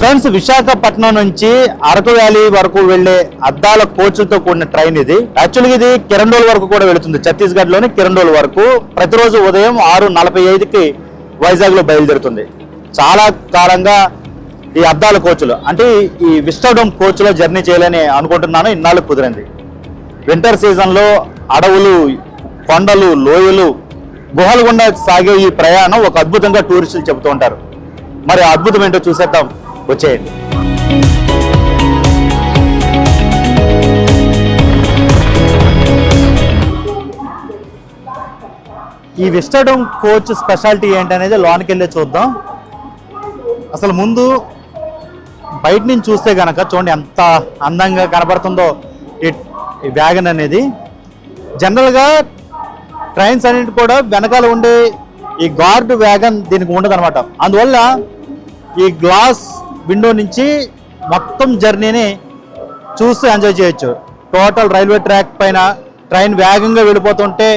Friends, Visakhapatnam నుంచి Araku valley వరకు వెళ్లే అద్దాల కోచ్లతో కూడిన ట్రైన్ ఇది. యాక్చువల్గా ఇది కిరండోల్ వరకు కూడా వెళుతుంది. ఛత్తీస్గఢ్ లోని కిరండోల్ వరకు ప్రతిరోజు ఉదయం 6:45కి వైజాగ్ లో బయలుదేరుతుంది. చాలా కాలంగా ఈ అద్దాల కోచ్లు అంటే ఈ విస్టాడోమ్ కోచ్ లో జర్నీ చేయాలని అనుకుంటున్నాను. ఇన్నాళ్ళు కుదిరింది. వింటర్ సీజన్ లో అడవులు, కొండలు, లోయలు, గుహలు గుండా సాగే ఈ ప్రయాణం ఒక అద్భుతంగా టూరిస్టులు చెబుతూ ఉంటారు. మరి ఆ అద్భుతం ఏంటో చూసేద్దాం, వచ్చేయండి. ఈ విస్టాడోమ్ కోచ్ స్పెషాలిటీ ఏంటనేది లోనికి వెళ్ళి చూద్దాం. అసలు ముందు బయట నుంచి చూస్తే కనుక చూడండి ఎంత అందంగా కనబడుతుందో ఈ వ్యాగన్ అనేది. జనరల్గా ట్రైన్స్ అన్నింటి కూడా వెనకాల ఉండే ఈ గార్డ్ వ్యాగన్ దీనికి ఉండదు అనమాట. అందువల్ల ఈ గ్లాస్ విండో నుంచి మొత్తం జర్నీని చూస్తూ ఎంజాయ్ చేయొచ్చు. టోటల్ రైల్వే ట్రాక్ పైన ట్రైన్ వేగంగా వెళ్ళిపోతుంటే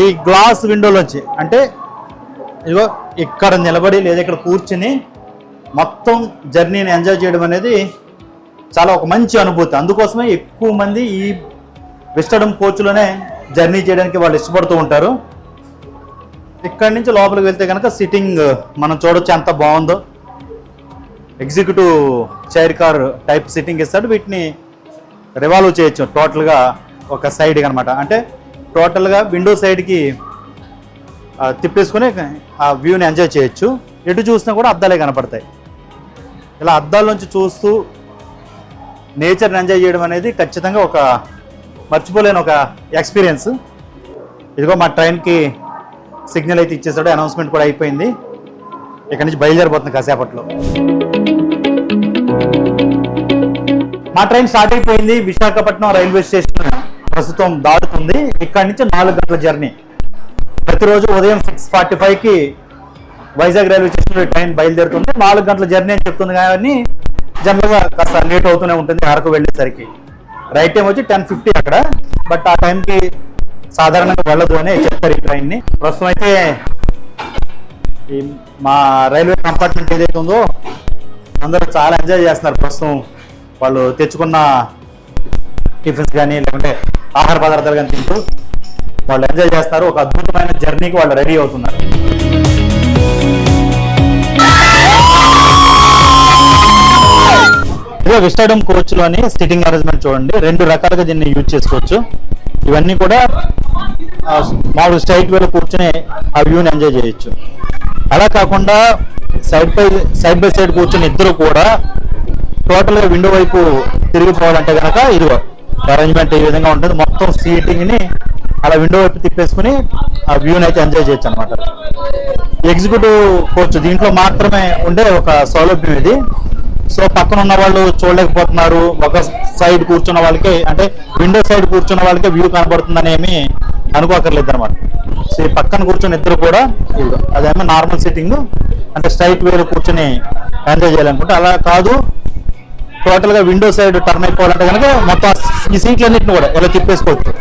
ఈ గ్లాస్ విండోలోంచి అంటే ఇదిగో ఇక్కడ నిలబడి లేదా ఇక్కడ కూర్చుని మొత్తం జర్నీని ఎంజాయ్ చేయడం అనేది చాలా ఒక మంచి అనుభూతి. అందుకోసమే ఎక్కువ మంది ఈ విస్టాడోమ్ కోచ్లోనే జర్నీ చేయడానికి వాళ్ళు ఇష్టపడుతూ ఉంటారు. ఇక్కడి నుంచి లోపలికి వెళ్తే కనుక సిట్టింగ్ మనం చూడొచ్చు ఎంత బాగుందో. Executive chair car type sitting ఇస్తాడు. వీటిని రివాల్వ్ చేయొచ్చు టోటల్గా ఒక సైడ్కి అనమాట. అంటే టోటల్గా విండో సైడ్కి తిప్పేసుకుని ఆ వ్యూని ఎంజాయ్ చేయొచ్చు. ఎటు చూసినా కూడా అద్దాలే కనపడతాయి. ఇలా అద్దాల నుంచి చూస్తూ నేచర్ని ఎంజాయ్ చేయడం అనేది ఖచ్చితంగా ఒక మర్చిపోలేని ఒక ఎక్స్పీరియన్స్. ఇదిగో మా ట్రైన్కి సిగ్నల్ అయితే ఇచ్చేసాడు, అనౌన్స్మెంట్ కూడా అయిపోయింది. ఇక్కడ నుంచి బయలుదేరిపోతుంది కాసేపట్లో. మా ట్రైన్ స్టార్ట్ అయిపోయింది. విశాఖపట్నం రైల్వే స్టేషన్ ప్రస్తుతం దాటుతుంది. ఇక్కడ నుంచి 4 గంటల జర్నీ. ప్రతిరోజు ఉదయం 6:45కి వైజాగ్ రైల్వే స్టేషన్లో ట్రైన్ బయలుదేరుతుంది. 4 గంటల జర్నీ అని చెప్తుంది, కానీ జనరల్గా కాస్త లేట్ అవుతూనే ఉంటుంది అరకు వెళ్ళేసరికి. రైట్ టైం వచ్చి 10:50 అక్కడ. బట్ ఆ టైంకి సాధారణంగా వెళ్ళదు అని చెప్తారు ఈ ట్రైన్ని. ప్రస్తుతం అయితే ఈ మా రైల్వే కంపార్ట్మెంట్ ఏదైతే ఉందో అందరూ చాలా ఎంజాయ్ చేస్తున్నారు. ప్రస్తుతం వాళ్ళు తెచ్చుకున్న టిఫిన్స్ కానీ లేకుంటే ఆహార పదార్థాలు కానీ తింటూ వాళ్ళు ఎంజాయ్ చేస్తారు. ఒక అద్భుతమైన జర్నీకి వాళ్ళు రెడీ అవుతున్నారు. ఇదే విస్టాడోమ్ కోచ్లోని సిట్టింగ్ అరేంజ్మెంట్ చూడండి. 2 రకాలుగా దీన్ని యూజ్ చేసుకోవచ్చు. ఇవన్నీ కూడా మామూలు స్ట్రైట్ వేలో కూర్చొని ఆ వ్యూని ఎంజాయ్ చేయొచ్చు. అలా కాకుండా సైడ్ బై సైడ్ కూర్చొని ఇద్దరు కూడా టోటల్గా విండో వైపు తిరిగిపోవాలంటే కనుక ఇదిగో అరేంజ్మెంట్ ఈ విధంగా ఉంటుంది. మొత్తం సీటింగ్ని అలా విండో వైపు తిప్పేసుకుని ఆ వ్యూని అయితే ఎంజాయ్ చేయొచ్చు అనమాట. ఎగ్జిక్యూటివ్ కోచ్ దీంట్లో మాత్రమే ఉండే ఒక సౌలభ్యం ఇది. సో పక్కన ఉన్న వాళ్ళు చూడలేకపోతున్నారు. ఒక సైడ్ కూర్చున్న వాళ్ళకి అంటే విండో సైడ్ కూర్చున్న వాళ్ళకి వ్యూ కనబడుతుందని ఏమి అనుకోకర్లేదు అనమాట. సో ఈ పక్కన కూర్చొని ఇద్దరు కూడా అదేమో నార్మల్ సిట్టింగ్ అంటే స్ట్రైట్ వేలో కూర్చొని ఎంజాయ్ చేయాలనుకుంటే, అలా కాదు టోటల్గా విండో సైడ్ టర్న్ అయిపోవాలంటే కనుక మొత్తం ఈ సీట్లన్నింటిని కూడా ఇలా తిప్పేసుకోవచ్చు.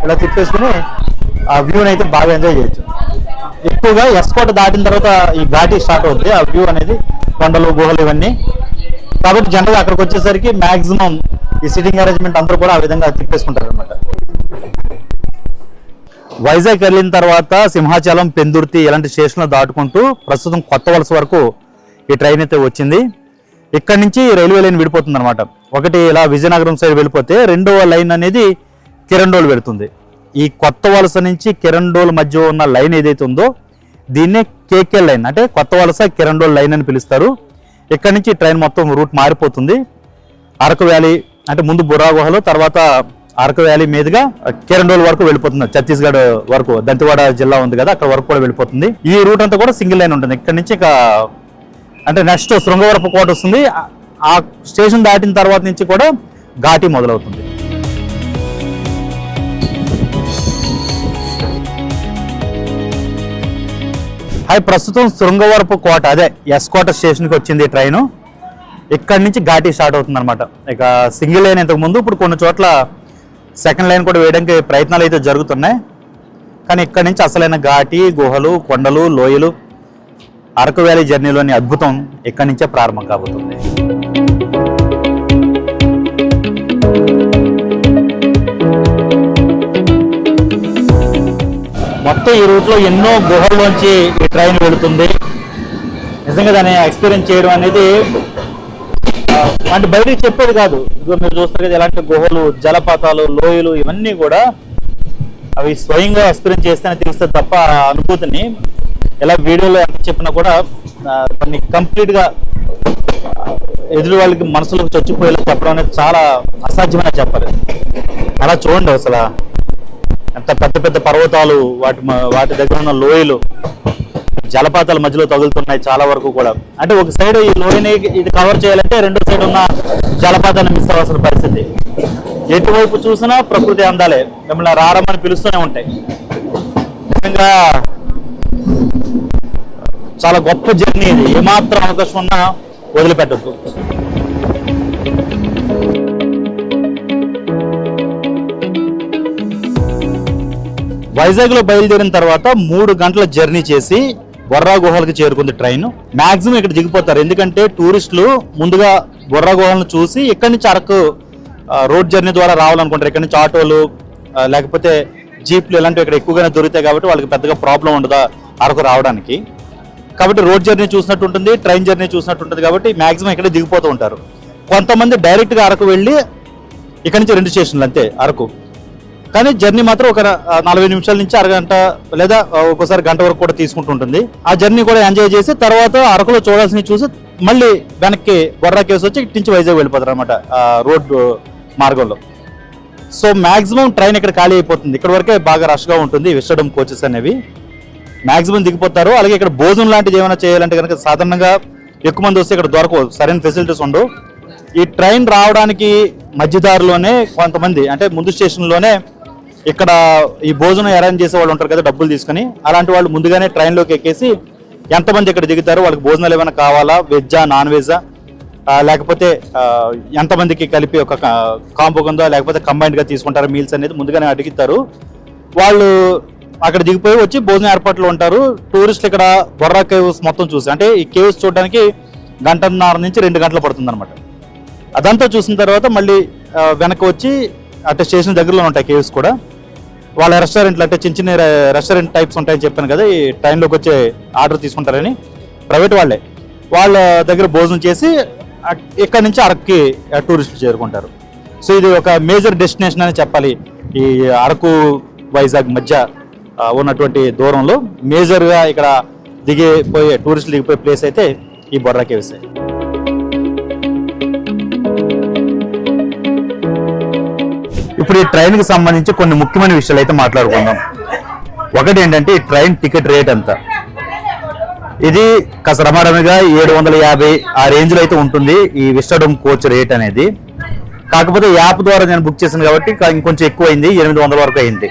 ఇలా తిప్పేసుకుని ఆ వ్యూని అయితే బాగా ఎంజాయ్ చేయొచ్చు. ఎక్కువగా ఎస్కోట దాటిన తర్వాత ఈ ఘాటి స్టార్ట్ అవుతుంది. ఆ వ్యూ అనేది కొండలు, గుహలు ఇవన్నీ. కాబట్టి జనరల్గా అక్కడికి వచ్చేసరికి మ్యాక్సిమం ఈ సిట్టింగ్ అరేంజ్మెంట్ అందరూ కూడా ఆ విధంగా తిప్పేసుకుంటారు అనమాట. వైజాగ్ వెళ్ళిన తర్వాత సింహాచలం, పెందుర్తి ఇలాంటి స్టేషన్లు దాటుకుంటూ ప్రస్తుతం కొత్త వలస వరకు ఈ ట్రైన్ అయితే వచ్చింది. ఇక్కడ నుంచి రైల్వే లైన్ విడిపోతుంది అనమాట. ఒకటి ఇలా విజయనగరం సైడ్ వెళ్ళిపోతే రెండవ లైన్ అనేది కిరండోల్ వెళుతుంది. ఈ కొత్త వలస నుంచి కిరండోల్ మధ్య ఉన్న లైన్ ఏదైతే ఉందో దీన్నే కేకే లైన్ అంటే కొత్త వలస కిరండోల్ లైన్ అని పిలుస్తారు. ఇక్కడ నుంచి ట్రైన్ మొత్తం రూట్ మారిపోతుంది. అరకు వ్యాలీ అంటే ముందు బుర్రా గుహలు, తర్వాత అరకు వ్యాలీ మీదుగా కిరండోల్ వరకు వెళ్ళిపోతుంది. ఛత్తీస్గఢ్ వరకు దంతెవాడ జిల్లా ఉంది కదా, అక్కడ వరకు కూడా వెళ్ళిపోతుంది. ఈ రూట్ అంతా కూడా సింగిల్ లైన్ ఉంటుంది. ఇక్కడ నుంచి అంటే నెక్స్ట్ శృంగవరపు కోట వస్తుంది. ఆ స్టేషన్ దాటిన తర్వాత నుంచి కూడా ఘాటి మొదలవుతుంది. ప్రస్తుతం శృంగవరపు కోట అదే ఎస్కోట స్టేషన్కి వచ్చింది ట్రైను. ఇక్కడ నుంచి ఘాటి స్టార్ట్ అవుతుంది అనమాట. ఇక సింగిల్ లైన్ ఇంతకు ముందు, ఇప్పుడు కొన్ని చోట్ల సెకండ్ లైన్ కూడా వేయడానికి ప్రయత్నాలు అయితే జరుగుతున్నాయి. కానీ ఇక్కడ నుంచి అసలైన ఘాటి, గుహలు, కొండలు, లోయలు అరకు వ్యాలీ జర్నీలోని అద్భుతం ఇక్కడి నుంచే ప్రారంభం కాబోతుంది. మొత్తం ఈ రూట్లో ఎన్నో గుహల్లోంచి ఈ ట్రైన్ వెళుతుంది. నిజంగా దాన్ని ఎక్స్పీరియన్స్ చేయడం అనేది అంటే బయటికి చెప్పేది కాదు. ఇదిగో మీరు చూస్తారు కదా ఎలాంటి గుహలు, జలపాతాలు, లోయలు ఇవన్నీ కూడా అవి స్వయంగా ఎక్స్పీరియన్స్ చేస్తేనే తెలుస్తుంది తప్ప ఆ అనుభూతిని ఎలా వీడియోలో ఎంత చెప్పినా కూడా కొన్ని కంప్లీట్గా ఎదురు వాళ్ళకి మనసులోకి చచ్చిపోయేలా చెప్పడం అనేది చాలా అసాధ్యమైన చెప్పాలి. అలా చూడండి అసలు ఎంత పెద్ద పెద్ద పర్వతాలు, వాటి దగ్గర ఉన్న లోయలు, జలపాతాల మధ్యలో తగులుతున్నాయి చాలా వరకు కూడా. అంటే ఒక సైడ్ ఈ లోయని ఇది కవర్ చేయాలంటే రెండో సైడ్ ఉన్న జలపాతాన్ని మిస్ అవ్వాల్సిన పరిస్థితి. ఎటువైపు చూసినా ప్రకృతి అందాలే మిమ్మల్ని రారమ్మని పిలుస్తూనే ఉంటాయి. నిజంగా చాలా గొప్ప జర్నీ ఇది. ఏమాత్రం అవకాశం ఉన్నా వదిలిపెట్టద్దు. వైజాగ్ లో బయలుదేరిన తర్వాత 3 గంటల జర్నీ చేసి బొర్రా గుహలకు చేరుకుంది ట్రైన్. మాక్సిమం ఇక్కడ దిగిపోతారు, ఎందుకంటే టూరిస్టులు ముందుగా బొర్రా గుహలను చూసి ఇక్కడి నుంచి అరకు రోడ్ జర్నీ ద్వారా రావాలనుకుంటారు. ఇక్కడ నుంచి ఆటోలు లేకపోతే జీప్లు ఇలాంటివి ఇక్కడ ఎక్కువగానే దొరుకుతాయి కాబట్టి వాళ్ళకి పెద్దగా ప్రాబ్లం ఉండదు అరకు రావడానికి. కాబట్టి రోడ్ జర్నీ చూసినట్టు ఉంటుంది, ట్రైన్ జర్నీ చూసినట్టు ఉంటుంది కాబట్టి మాక్సిమం ఇక్కడే దిగిపోతూ ఉంటారు. కొంతమంది డైరెక్ట్గా అరకు వెళ్ళి ఇక్కడ నుంచి 2 స్టేషన్లు అంతే అరకు. కానీ జర్నీ మాత్రం ఒక 40 నిమిషాల నుంచి అరగంట లేదా ఒక్కోసారి గంట వరకు కూడా తీసుకుంటుంటుంది. ఆ జర్నీ కూడా ఎంజాయ్ చేసి తర్వాత అరకులో చూడాల్సినవి చూసి మళ్ళీ వెనక్కి బొర్రా కేవ్స్ వచ్చి ఇటు నుంచి వైజాగ్ వెళ్ళిపోతారు అనమాట రోడ్డు మార్గంలో. సో మాక్సిమం ట్రైన్ ఇక్కడ ఖాళీ అయిపోతుంది. ఇక్కడ వరకే బాగా రష్గా ఉంటుంది. విస్టడమ్ కోచెస్ అనేవి మాక్సిమం దిగిపోతారు. అలాగే ఇక్కడ భోజనం లాంటిది ఏమైనా చేయాలంటే కనుక సాధారణంగా ఎక్కువ మంది వస్తే ఇక్కడ దొరకవు, సరైన ఫెసిలిటీస్ ఉండవు. ఈ ట్రైన్ రావడానికి మధ్యదారిలోనే కొంతమంది అంటే ముందు స్టేషన్లోనే ఇక్కడ ఈ భోజనం అరేంజ్ చేసే వాళ్ళు ఉంటారు కదా డబ్బులు తీసుకుని, అలాంటి వాళ్ళు ముందుగానే ట్రైన్లోకి ఎక్కేసి ఎంతమంది ఇక్కడ దిగుతారు, వాళ్ళకి భోజనాలు ఏమైనా కావాలా, వెజ్జా నాన్ వెజ్జా లేకపోతే ఎంతమందికి కలిపి ఒక కాంబో ఉందో లేకపోతే కంబైన్డ్గా తీసుకుంటారు మీల్స్ అనేది ముందుగానే అడుగుతారు. వాళ్ళు అక్కడ దిగిపోయి వచ్చి భోజన ఏర్పాట్లు ఉంటారు. టూరిస్టులు ఇక్కడ బొర్రా కేవ్స్ మొత్తం చూసి అంటే ఈ కేవ్స్ చూడడానికి 1.5 నుంచి 2 గంటలు పడుతుంది అనమాట. అదంతా చూసిన తర్వాత మళ్ళీ వెనక్కి వచ్చి అంటే స్టేషన్ దగ్గరలో ఉంటాయి కేవ్స్ కూడా. వాళ్ళ రెస్టారెంట్లు అంటే చిన్న చిన్న రెస్టారెంట్ టైప్స్ ఉంటాయని చెప్పాను కదా, ఈ ట్రైన్లోకి వచ్చే ఆర్డర్ తీసుకుంటారని ప్రైవేట్ వాళ్ళ దగ్గర భోజనం చేసి ఇక్కడ నుంచి అరకుకి టూరిస్టులు చేరుకుంటారు. సో ఇది ఒక మేజర్ డెస్టినేషన్ అని చెప్పాలి. ఈ అరకు వైజాగ్ మధ్య ఉన్నటువంటి దూరంలో మేజర్గా ఇక్కడ టూరిస్టులు దిగిపోయే ప్లేస్ అయితే ఈ బొర్రా కేవ్స్. ఇప్పుడు ఈ ట్రైన్కి సంబంధించి కొన్ని ముఖ్యమైన విషయాలు అయితే మాట్లాడుకుందాం. ఒకటి ఏంటంటే ఈ ట్రైన్ టికెట్ రేట్ ఎంత. ఇది కాస్త రమారమిగా 750 ఆ రేంజ్లో అయితే ఉంటుంది ఈ విస్టడమ్ కోచ్ రేట్ అనేది. కాకపోతే యాప్ ద్వారా నేను బుక్ చేశాను కాబట్టి ఇంకొంచెం ఎక్కువ అయింది, 800 వరకు అయింది.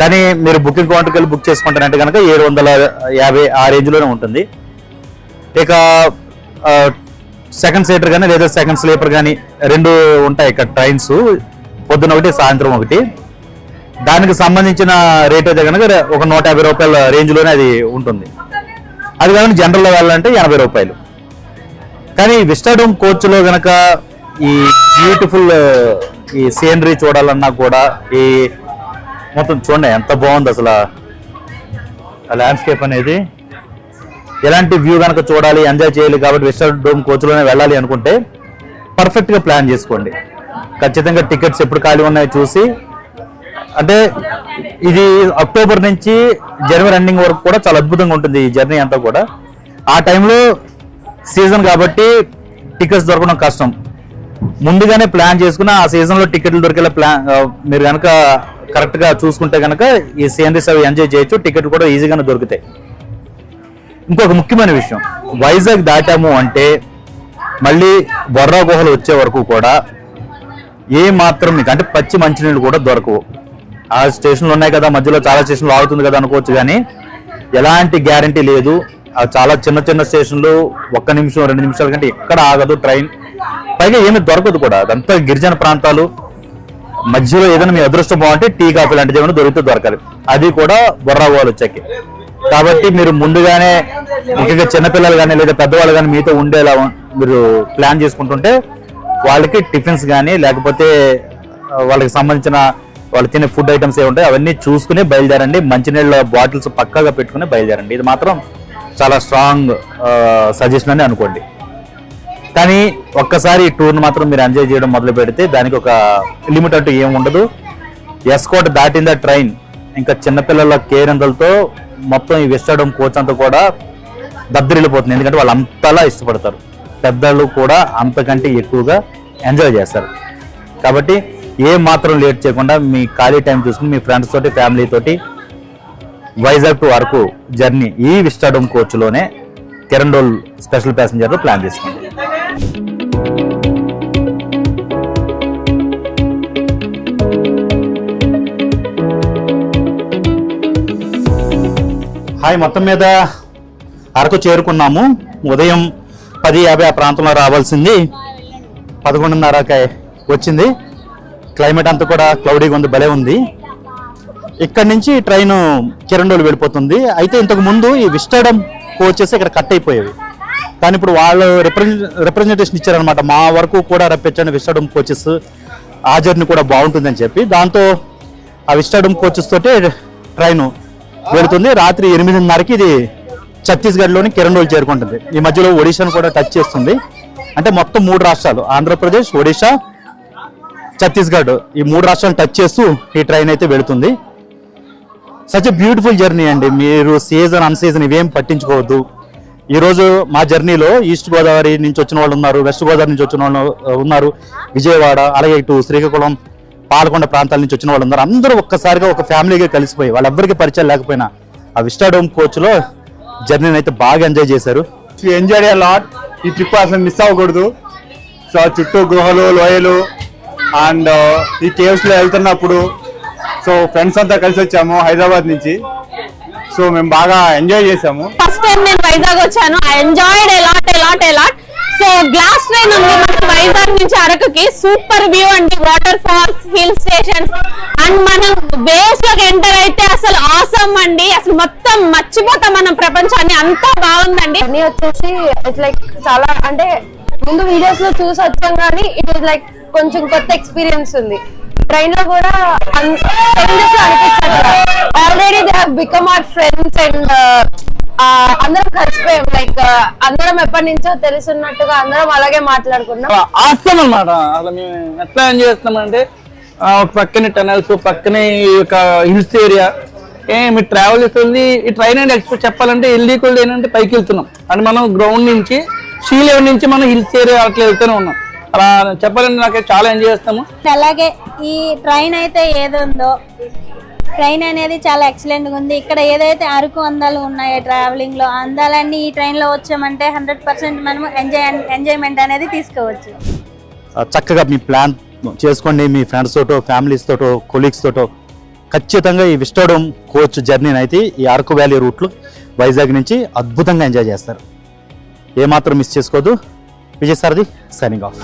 కానీ మీరు బుకింగ్ కౌంటర్కి వెళ్ళి బుక్ చేసుకుంటారంటే కనుక 750 ఆ రేంజ్లోనే ఉంటుంది. ఇక సెకండ్ సీటర్ కానీ లేదా సెకండ్ స్లీపర్ కానీ 2 ఉంటాయి ఇక్కడ ట్రైన్స్, పొద్దున ఒకటి సాయంత్రం ఒకటి. దానికి సంబంధించిన రేట్ అయితే కనుక ఒక 150 రూపాయల రేంజ్లోనే అది ఉంటుంది. అది కానీ జనరల్లో వెళ్ళాలంటే 80 రూపాయలు. కానీ విస్టడమ్ కోచ్లో కనుక ఈ బ్యూటిఫుల్ ఈ సీనరీ చూడాలన్నా కూడా ఈ మొత్తం చూడండి ఎంత బాగుంది అసలు ఆ ల్యాండ్స్కేప్ అనేది. ఎలాంటి వ్యూ కనుక చూడాలి ఎంజాయ్ చేయాలి కాబట్టి విస్టడమ్ కోచ్లోనే వెళ్ళాలి అనుకుంటే పర్ఫెక్ట్గా ప్లాన్ చేసుకోండి. ఖచ్చితంగా టికెట్స్ ఎప్పుడు ఖాళీ ఉన్నాయో చూసి, అంటే ఇది అక్టోబర్ నుంచి జనవరి ఎండింగ్ వరకు కూడా చాలా అద్భుతంగా ఉంటుంది ఈ జర్నీ అంతా కూడా. ఆ టైంలో సీజన్ కాబట్టి టికెట్స్ దొరకడం కష్టం. ముందుగానే ప్లాన్ చేసుకుని ఆ సీజన్లో టికెట్లు దొరికేలా మీరు కనుక కరెక్ట్గా చూసుకుంటే కనుక ఈ సీనరీస్ అవి ఎంజాయ్ చేయొచ్చు, టికెట్లు కూడా ఈజీగానే దొరుకుతాయి. ఇంకొక ముఖ్యమైన విషయం, వైజాగ్ దాటాము అంటే మళ్ళీ బొర్రా గుహలు వచ్చే వరకు కూడా ఏ మాత్రం మీకు అంటే పచ్చి మంచినీళ్ళు కూడా దొరకవు. ఆ స్టేషన్లు ఉన్నాయి కదా, మధ్యలో చాలా స్టేషన్లు ఆగుతుంది కదా అనుకోవచ్చు, కానీ ఎలాంటి గ్యారంటీ లేదు. చాలా చిన్న చిన్న స్టేషన్లు 1 నిమిషం 2 నిమిషాల కంటే ఎక్కడ ఆగదు ట్రైన్. పైగా ఏమి దొరకదు కూడా, అదంతా గిరిజన ప్రాంతాలు. మధ్యలో ఏదైనా మీ అదృష్టం బాగుంటే టీ కాఫీ లాంటిది ఏమైనా దొరికితే దొరకాలి, అది కూడా బొర్రా గుహలు వచ్చాకి. కాబట్టి మీరు ముందుగానే ముఖ్యంగా చిన్నపిల్లలు కానీ లేదా పెద్దవాళ్ళు కానీ మీతో ఉండేలా మీరు ప్లాన్ చేసుకుంటుంటే వాళ్ళకి టిఫిన్స్ కానీ లేకపోతే వాళ్ళకి సంబంధించిన వాళ్ళు తినే ఫుడ్ ఐటమ్స్ ఏ ఉంటాయి అవన్నీ చూసుకుని బయలుదేరండి. మంచినీళ్ళ బాటిల్స్ పక్కాగా పెట్టుకుని బయలుదేరండి. ఇది మాత్రం చాలా స్ట్రాంగ్ సజెషన్ అని అనుకోండి. కానీ ఒక్కసారి ఈ టూర్ని మాత్రం మీరు ఎంజాయ్ చేయడం మొదలు పెడితే దానికి ఒక లిమిట్ అంటూ ఏం ఉండదు. ఎస్కోట్ దాటిందా ట్రైన్ ఇంకా చిన్నపిల్లల కేరింతలతో మొత్తం ఈ విస్టాడోమ్ కోచ్ అంతా కూడా దద్దరిల్లిపోతుంది. ఎందుకంటే వాళ్ళు అంతలా ఇష్టపడతారు, పెద్దలు కూడా అంతకంటే ఎక్కువగా ఎంజాయ్ చేస్తారు. కాబట్టి ఏ మాత్రం లేట్ చేయకుండా మీ ఖాళీ టైం చూసుకుని మీ ఫ్రెండ్స్ తోటి ఫ్యామిలీ తోటి వైజాగ్ టు అరకు జర్నీ ఈ విస్టాడోమ్ కోచ్లోనే కిరండోల్ స్పెషల్ ప్యాసింజర్లో ప్లాన్ చేసుకోండి. హాయ్, మొత్తం మీద అరకు చేరుకున్నాము. ఉదయం 10:50 ఆ ప్రాంతంలో రావాల్సింది 11:30 వచ్చింది. క్లైమేట్ అంతా కూడా క్లౌడీగా ఉంది, భలే ఉంది. ఇక్కడి నుంచి ట్రైన్ కిరండోల్ వెళ్ళిపోతుంది. అయితే ఇంతకు ముందు ఈ విస్టాడోమ్ కోచెస్ ఇక్కడ కట్ అయిపోయేవి, కానీ ఇప్పుడు వాళ్ళు రిప్రజెంటేషన్ ఇచ్చారనమాట. మా వరకు కూడా రప్పించండి విస్టాడోమ్ కోచెస్, ఆ జర్నీ కూడా బాగుంటుందని చెప్పి దాంతో ఆ విస్టాడోమ్ కోచెస్ తోటి ట్రైన్ వెళుతుంది. రాత్రి 8:30కి ఇది ఛత్తీస్గఢ్లోని కిరండోల్ చేరుకుంటుంది. ఈ మధ్యలో ఒడిశాను కూడా టచ్ చేస్తుంది. అంటే మొత్తం 3 రాష్ట్రాలు, ఆంధ్రప్రదేశ్, ఒడిశా, ఛత్తీస్గఢ్, ఈ 3 రాష్ట్రాలను టచ్ చేస్తూ ఈ ట్రైన్ అయితే వెళుతుంది. సచ్ ఎ బ్యూటిఫుల్ జర్నీ అండి. మీరు సీజన్ అన్ సీజన్ ఇవేం పట్టించుకోవద్దు. ఈరోజు మా జర్నీలో ఈస్ట్ గోదావరి నుంచి వచ్చిన వాళ్ళు ఉన్నారు, వెస్ట్ గోదావరి నుంచి వచ్చిన వాళ్ళు ఉన్నారు, విజయవాడ, అలాగే ఇటు శ్రీకాకుళం, పాలకొండ ప్రాంతాల నుంచి వచ్చిన వాళ్ళు ఉన్నారు. అందరూ ఒక్కసారిగా ఒక ఫ్యామిలీగా కలిసిపోయి వాళ్ళెవ్వరికి పరిచయం లేకపోయినా ఆ విస్టాడోమ్ కోచ్లో జర్నీని అయితే బాగా ఎంజాయ్ చేశారు. Enjoy a lot. ఈ ట్రిప్ అసలు మిస్ అవ్వకూడదు. సో చుట్టూ గుహలు, లోయలు అండ్ ఈ కేవ్స్ లో వెళ్తున్నప్పుడు సో ఫ్రెండ్స్ అంతా కలిసి వచ్చాము హైదరాబాద్ నుంచి. సో మేము బాగా ఎంజాయ్ చేసాము. ఫస్ట్ టైం నేను వైజాగ్ వచ్చాను. I enjoyed a lot. So glass train ఉంది మనకి వైజాగ్ నుంచి అరకుకి. సూపర్ వ్యూ అండి, waterfalls, hill stations and మనం వేవ్స్ లోకి ఎంటర్ అయితే అసలు ఆసమ్ అండి. అసలు మొత్తం మర్చిపోతాం మనం ప్రపంచాన్ని, అంతా బాగుందండి. అన్ని వచ్చేసి ఇట్స్ లైక్ చాలా అంటే ముందు వీడియోస్ లో చూసి వచ్చాం కానీ ఇట్ ఇస్ లైక్ కొంచెం కొత్త ఎక్స్పీరియన్స్ ఉంది. ట్రైన్ లో కూడా అనిపించారు. Already they have become our friends and అందరం కలిసిపోయాం. లైక్ అందరం ఎప్పటి నుంచో తెలుసున్నట్టుగా అందరం అలాగే మాట్లాడుకున్నాం. ఆసం అనమాట. అసలు మేము ఎట్లా ఎంజాయ్ చేస్తున్నామంటే ఒక పక్కనే టనల్స్, పక్కనే ఒక హిల్స్ ఏరియా. మీరు ట్రావెల్ చేస్తుంది ఈ ట్రైన్ అండ్ ఎక్స్ప్రెస్ చెప్పాలంటే ఇల్లీకుల్ ఏంటంటే పైకి వెళ్తున్నాం అంటే మనం గ్రౌండ్ నుంచి సీ లెవెల్ నుంచి మనం హిల్స్ ఏరియా అట్లా వెళ్తూనే ఉన్నాం. అలా చెప్పాలంటే నాకు చాలా ఎంజాయ్ చేస్తాము. అలాగే ఈ ట్రైన్ అయితే ఏదుందో ట్రైన్ అనేది చాలా ఎక్సలెంట్గా ఉంది. ఇక్కడ ఏదైతే అరకు అందాలు ఉన్నాయో ట్రావెలింగ్ లో అందాలన్నీ ఈ ట్రైన్ లో వచ్చామంటే 100% మనం ఎంజాయ్మెంట్ అనేది తీసుకోవచ్చు. చక్కగా మీ ప్లాన్ చేసుకోండి. మీ ఫ్రెండ్స్ తోటో, ఫ్యామిలీస్ తోటో, కొలీగ్స్ తోటో ఖచ్చితంగా ఈ విస్టాడోమ్ కోచ్ జర్నీని అయితే ఈ అరకు వ్యాలీ రూట్లో వైజాగ్ నుంచి అద్భుతంగా ఎంజాయ్ చేస్తారు. ఏమాత్రం మిస్ చేసుకోవద్దు. విజయ్ సారథి సైనింగ్ ఆఫ్.